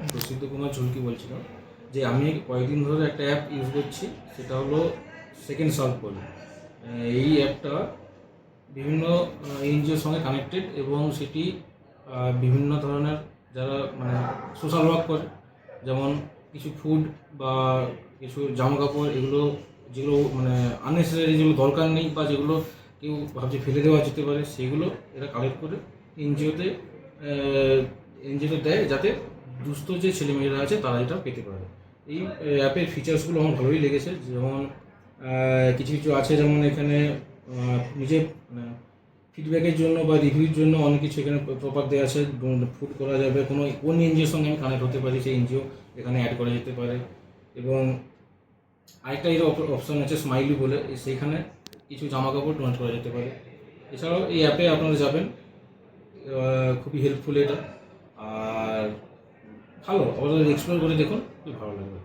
প্রসিদ্ধ কুমার ঝুলকি বলছিলাম যে আমি কয়েকদিন ধরে একটা অ্যাপ ইউজ করছি, সেটা হলো সেকেন্ড সার্ভ বলে। এই অ্যাপটা বিভিন্ন এনজিওর সঙ্গে কানেক্টেড এবং সেটি বিভিন্ন ধরনের যারা মানে সোশ্যাল ওয়ার্ক করে, যেমন কিছু ফুড বা কিছু জামা কাপড়, এগুলো যেগুলো মানে আননেসেসারি, যেগুলো দরকার নেই বা যেগুলো কেউ ভাবছে ফেলে দেওয়া যেতে পারে, সেগুলো এরা কালেক্ট করে এনজিওতে এনজিওতে দেয়, যাতে দুস্থ যে ছেলেমেয়েরা আছে তারা এটা পেতে পারে। এই অ্যাপের ফিচার্সগুলো আমার ভালোই লেগেছে। যেমন কিছু কিছু আছে, যেমন এখানে নিজে মানে ফিডব্যাকের জন্য বা রিভিউর জন্য অনেক কিছু এখানে প্রপার দেওয়া আছে। ফুড করা যাবে, কোন এনজিওর সঙ্গে আমি কানেক্ট হতে পারি সেই এনজিও এখানে অ্যাড করা যেতে পারে। এবং আরেকটা এর অপশান আছে স্মাইলি বলে, সেইখানে কিছু জামা কাপড় ডোনেট করা যেতে পারে। এছাড়াও এই অ্যাপে আপনারা যাবেন, খুবই হেল্পফুল এটা। আর ভালো, আপনারা এক্সপ্লোর করে দেখুন, খুবই ভালো লাগবে।